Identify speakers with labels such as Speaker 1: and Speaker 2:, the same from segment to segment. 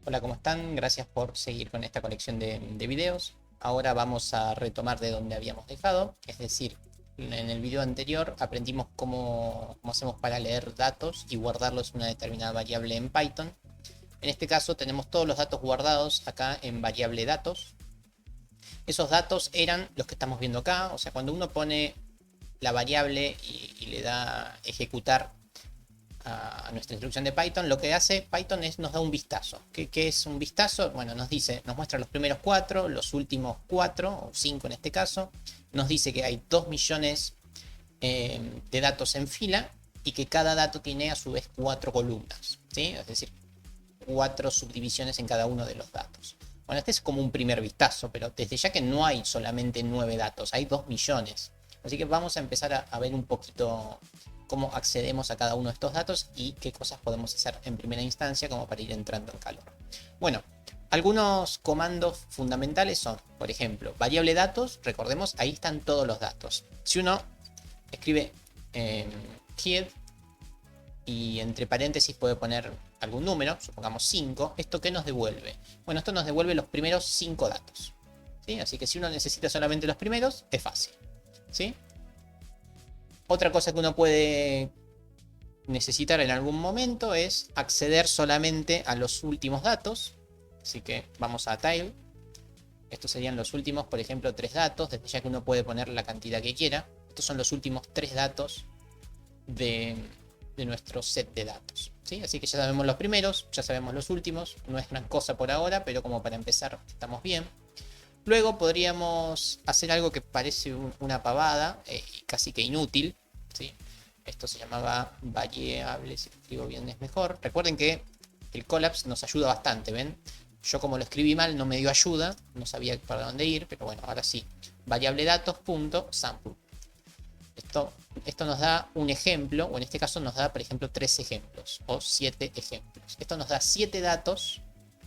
Speaker 1: Hola, ¿cómo están? Gracias por seguir con esta colección de videos. Ahora vamos a retomar de donde habíamos dejado, es decir, en el video anterior aprendimos cómo hacemos para leer datos y guardarlos en una determinada variable en Python. En este caso tenemos todos los datos guardados acá en variable datos. Esos datos eran los que estamos viendo acá, o sea, cuando uno pone la variable y le da ejecutar a nuestra instrucción de Python, lo que hace Python es nos da un vistazo. ¿Qué es un vistazo? Bueno, nos muestra los primeros 4, los últimos 4, o 5 en este caso. Nos dice que hay 2 millones de datos en fila y que cada dato tiene a su vez 4 columnas, ¿sí? Es decir, 4 subdivisiones en cada uno de los datos. Bueno, este es como un primer vistazo, pero desde ya que no hay solamente 9 datos, hay 2 millones. Así que vamos a empezar a ver un poquito cómo accedemos a cada uno de estos datos y qué cosas podemos hacer en primera instancia como para ir entrando en calor. Bueno, algunos comandos fundamentales son, por ejemplo, variable datos, recordemos, ahí están todos los datos. Si uno escribe head y entre paréntesis puede poner algún número, supongamos 5, ¿esto qué nos devuelve? Bueno, esto nos devuelve los primeros 5 datos, ¿sí? Así que si uno necesita solamente los primeros, es fácil, ¿sí? Otra cosa que uno puede necesitar en algún momento es acceder solamente a los últimos datos. Así que vamos a Tile. Estos serían los últimos, por ejemplo, 3 datos, desde ya que uno puede poner la cantidad que quiera. Estos son los últimos 3 datos de nuestro set de datos, ¿sí? Así que ya sabemos los primeros, ya sabemos los últimos. No es gran cosa por ahora, pero como para empezar estamos bien. Luego podríamos hacer algo que parece una pavada, casi que inútil, ¿sí? Esto se llamaba variable, si lo escribo bien es mejor. Recuerden que el collapse nos ayuda bastante, ¿ven? Yo como lo escribí mal no me dio ayuda, no sabía para dónde ir, pero bueno, ahora sí. Variable datos.sample. Esto nos da un ejemplo, o en este caso nos da, por ejemplo, 3 ejemplos o 7 ejemplos. Esto nos da 7 datos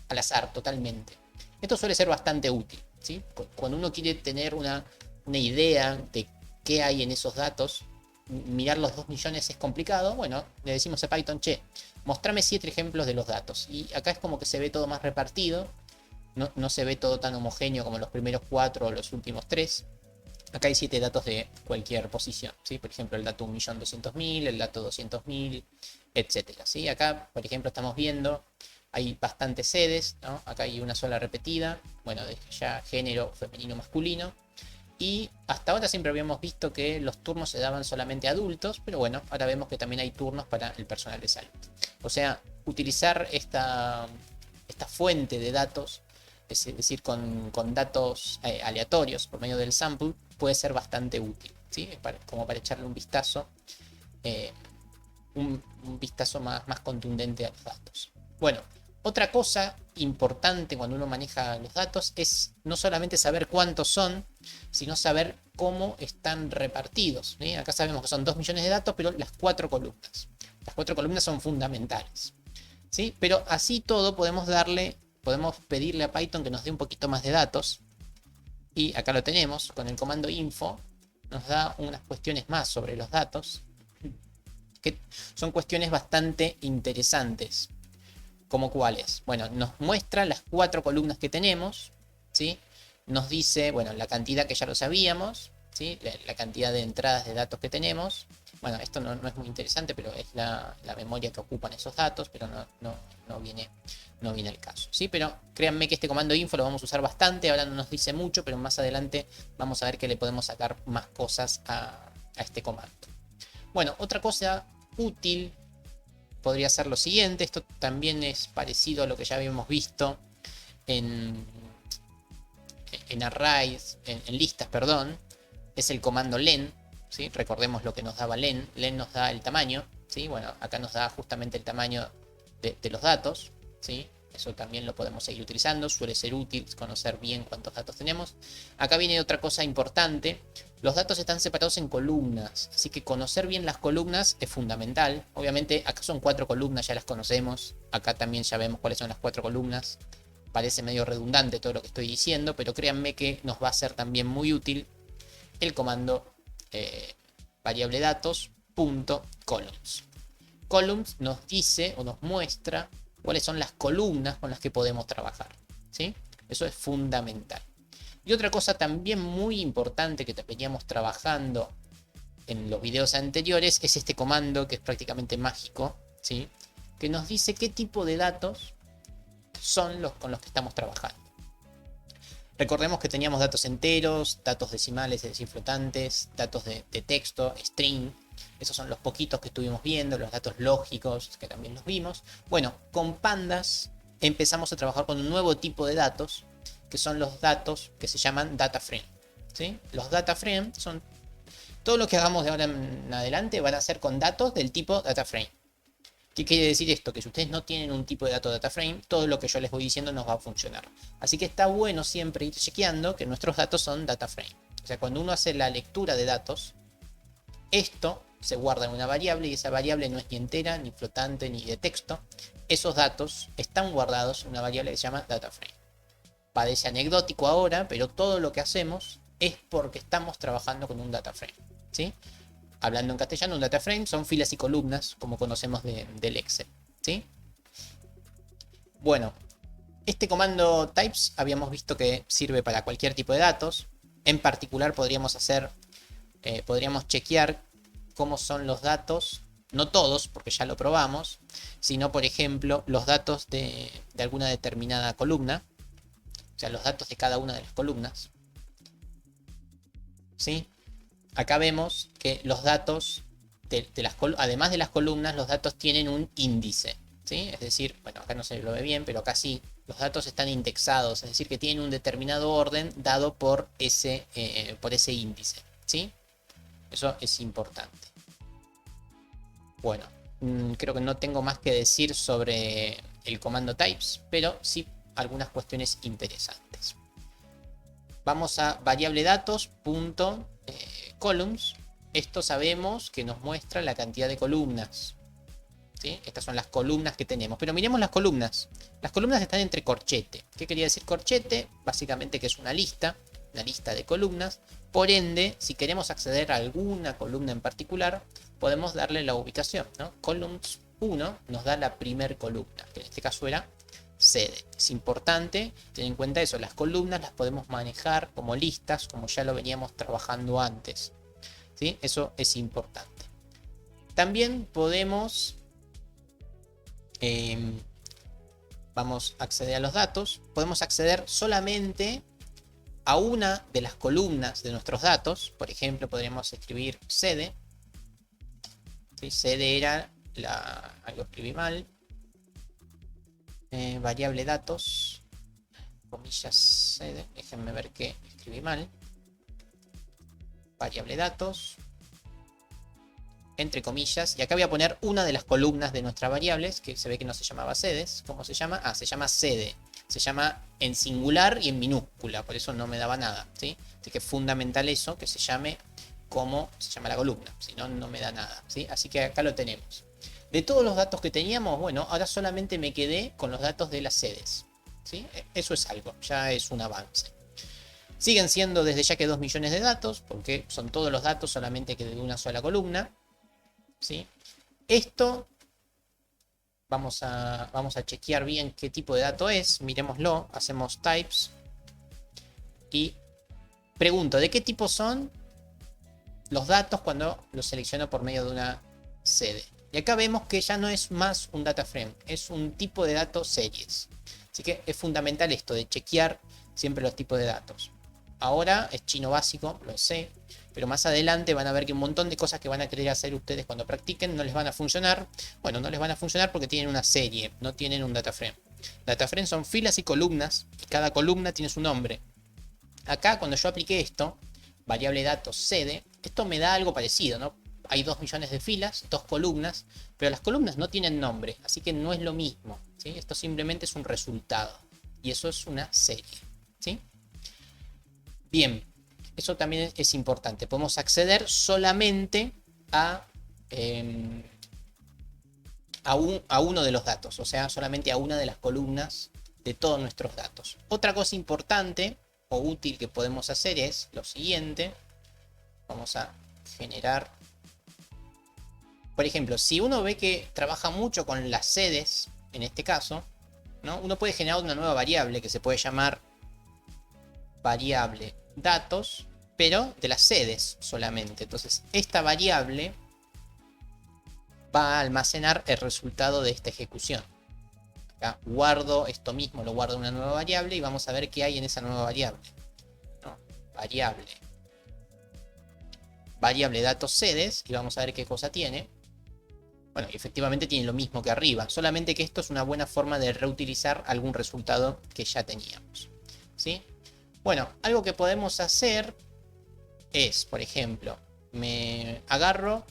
Speaker 1: al azar, totalmente. Esto suele ser bastante útil, ¿sí? Cuando uno quiere tener una idea de qué hay en esos datos, mirar los 2 millones es complicado. Bueno, le decimos a Python, che, mostrame 7 ejemplos de los datos. Y acá es como que se ve todo más repartido, no se ve todo tan homogéneo como los primeros 4 o los últimos 3. Acá hay 7 datos de cualquier posición, ¿sí? Por ejemplo, el dato 1.200.000, el dato 200.000, etcétera, ¿sí? Acá, por ejemplo, estamos viendo, hay bastantes sedes, ¿no? Acá hay una sola repetida, bueno, de ya género femenino masculino. Y hasta ahora siempre habíamos visto que los turnos se daban solamente a adultos, pero bueno, ahora vemos que también hay turnos para el personal de salud. O sea, utilizar esta fuente de datos, es decir, con datos aleatorios por medio del sample, puede ser bastante útil, ¿sí? Como para echarle un vistazo, eh, un vistazo más contundente a los datos. Bueno, otra cosa importante cuando uno maneja los datos es no solamente saber cuántos son, sino saber cómo están repartidos, ¿sí? Acá sabemos que son 2 millones de datos, pero las 4 columnas. Las 4 columnas son fundamentales, ¿sí? Pero así todo podemos pedirle a Python que nos dé un poquito más de datos. Y acá lo tenemos, con el comando info, nos da unas cuestiones más sobre los datos, que son cuestiones bastante interesantes. ¿Como cuáles? Bueno, nos muestra las 4 columnas que tenemos, ¿sí? Nos dice, bueno, la cantidad que ya lo sabíamos, ¿sí? La cantidad de entradas de datos que tenemos. Bueno, esto no es muy interesante, pero es la memoria que ocupan esos datos, pero no viene al caso, ¿sí? Pero créanme que este comando info lo vamos a usar bastante, ahora no nos dice mucho, pero más adelante vamos a ver que le podemos sacar más cosas a este comando. Bueno, otra cosa útil podría ser lo siguiente. Esto también es parecido a lo que ya habíamos visto en arrays, en listas, perdón. Es el comando len, ¿sí? Recordemos lo que nos daba len. Len nos da el tamaño, ¿sí? Bueno, acá nos da justamente el tamaño de los datos, ¿sí? Eso también lo podemos seguir utilizando. Suele ser útil conocer bien cuántos datos tenemos. Acá viene otra cosa importante. Los datos están separados en columnas, así que conocer bien las columnas es fundamental. Obviamente acá son 4 columnas, ya las conocemos. Acá también ya vemos cuáles son las 4 columnas. Parece medio redundante todo lo que estoy diciendo, pero créanme que nos va a ser también muy útil el comando variable datos.columns. Columns nos dice o nos muestra cuáles son las columnas con las que podemos trabajar, ¿sí? Eso es fundamental. Y otra cosa también muy importante que veníamos trabajando en los videos anteriores es este comando que es prácticamente mágico, ¿sí? Que nos dice qué tipo de datos son los con los que estamos trabajando. Recordemos que teníamos datos enteros, datos decimales, es decir, flotantes, datos de texto, string. Esos son los poquitos que estuvimos viendo, los datos lógicos que también los vimos. Bueno, con pandas empezamos a trabajar con un nuevo tipo de datos, que son los datos que se llaman data frame, ¿sí? Los data frame son todo lo que hagamos de ahora en adelante van a ser con datos del tipo data frame. ¿Qué quiere decir esto? Que si ustedes no tienen un tipo de dato data frame, todo lo que yo les voy diciendo nos va a funcionar. Así que está bueno siempre ir chequeando que nuestros datos son data frame. O sea, cuando uno hace la lectura de datos, esto se guarda en una variable y esa variable no es ni entera, ni flotante, ni de texto. Esos datos están guardados en una variable que se llama data frame. Parece anecdótico ahora, pero todo lo que hacemos es porque estamos trabajando con un data frame, ¿sí? Hablando en castellano, un data frame son filas y columnas, como conocemos del Excel, ¿sí? Bueno, este comando types habíamos visto que sirve para cualquier tipo de datos. En particular podríamos chequear cómo son los datos, no todos, porque ya lo probamos, sino por ejemplo los datos de alguna determinada columna, o sea, los datos de cada una de las columnas, ¿sí? Acá vemos que los datos, además de las columnas, los datos tienen un índice, ¿sí? Es decir, bueno, acá no se lo ve bien, pero acá sí, los datos están indexados, es decir, que tienen un determinado orden dado por ese índice, ¿sí? Eso es importante. Bueno, creo que no tengo más que decir sobre el comando types, pero sí algunas cuestiones interesantes. Vamos a variable datos punto columns. Esto sabemos que nos muestra la cantidad de columnas, ¿sí? Estas son las columnas que tenemos. Pero miremos las columnas. Las columnas están entre corchete. ¿Qué quería decir corchete? Básicamente que es una lista de columnas. Por ende, si queremos acceder a alguna columna en particular, podemos darle la ubicación, ¿no? Columns 1 nos da la primer columna, que en este caso era sede. Es importante tener en cuenta eso. Las columnas las podemos manejar como listas, como ya lo veníamos trabajando antes, ¿sí? Eso es importante. También podemos vamos a acceder a los datos. Podemos acceder solamente a una de las columnas de nuestros datos. Por ejemplo, podríamos escribir sede, ¿sí? Sede era algo escribí mal. Variable datos, comillas sede, déjenme ver que escribí mal. Variable datos, entre comillas, y acá voy a poner una de las columnas de nuestras variables, que se ve que no se llamaba sedes. ¿Cómo se llama? Ah, se llama sede. Se llama en singular y en minúscula, por eso no me daba nada, ¿sí? Así que es fundamental eso, que se llame como se llama la columna, si no, no me da nada, ¿sí? Así que acá lo tenemos. De todos los datos que teníamos, bueno, ahora solamente me quedé con los datos de las sedes, ¿sí? Eso es algo, ya es un avance. Siguen siendo desde ya que 2 millones de datos, porque son todos los datos solamente que de una sola columna, ¿sí? Esto vamos a chequear bien qué tipo de dato es, miremoslo, hacemos types y pregunto, ¿de qué tipo son los datos cuando los selecciono por medio de una sede? Y acá vemos que ya no es más un data frame, es un tipo de datos series. Así que es fundamental esto de chequear siempre los tipos de datos. Ahora es chino básico, lo sé, pero más adelante van a ver que un montón de cosas que van a querer hacer ustedes cuando practiquen no les van a funcionar. Bueno, no les van a funcionar porque tienen una serie, no tienen un data frame. Data frame son filas y columnas, y cada columna tiene su nombre. Acá cuando yo apliqué esto, variable datos sede, esto me da algo parecido, ¿no? Hay 2 millones de filas, 2 columnas, pero las columnas no tienen nombre, así que no es lo mismo, ¿sí? Esto simplemente es un resultado, y eso es una serie, ¿sí? Bien, eso también es importante. Podemos acceder solamente a uno de los datos, o sea, solamente a una de las columnas de todos nuestros datos. Otra cosa importante o útil que podemos hacer es lo siguiente. Vamos a generar, por ejemplo, si uno ve que trabaja mucho con las sedes, en este caso, ¿no? Uno puede generar una nueva variable que se puede llamar variable datos, pero de las sedes solamente. Entonces, esta variable va a almacenar el resultado de esta ejecución. Acá guardo esto mismo, lo guardo en una nueva variable y vamos a ver qué hay en esa nueva variable. ¿No? Variable datos sedes y vamos a ver qué cosa tiene. Bueno, efectivamente tiene lo mismo que arriba, solamente que esto es una buena forma de reutilizar algún resultado que ya teníamos. ¿Sí? Bueno, algo que podemos hacer es, por ejemplo, me agarro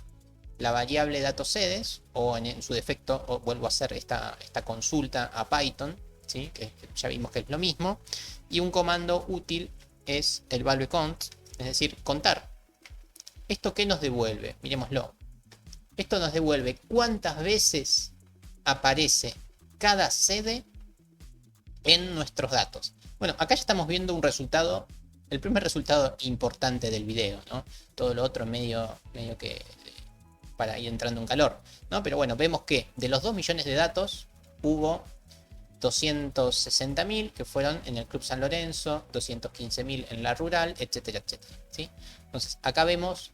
Speaker 1: la variable datos sedes, o en su defecto vuelvo a hacer esta consulta a Python, ¿sí? Que ya vimos que es lo mismo, y un comando útil es el value count, es decir, contar. ¿Esto qué nos devuelve? Miremoslo. Esto nos devuelve cuántas veces aparece cada sede en nuestros datos. Bueno, acá ya estamos viendo un resultado, el primer resultado importante del video, ¿no? Todo lo otro medio que para ir entrando en calor, ¿no? Pero bueno, vemos que de los 2 millones de datos hubo 260.000 que fueron en el Club San Lorenzo, 215.000 en la rural, etcétera, etcétera, ¿sí? Entonces acá vemos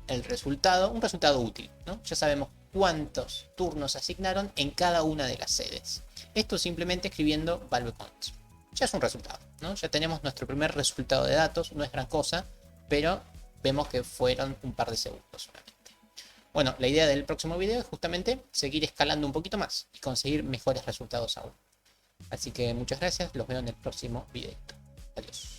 Speaker 1: el resultado, un resultado útil, ¿no? Ya sabemos cuántos turnos asignaron en cada una de las sedes. Esto simplemente escribiendo value count. Ya es un resultado, ¿no? Ya tenemos nuestro primer resultado de datos, no es gran cosa, pero vemos que fueron un par de segundos solamente. Bueno, la idea del próximo video es justamente seguir escalando un poquito más y conseguir mejores resultados aún. Así que muchas gracias, los veo en el próximo video. Adiós.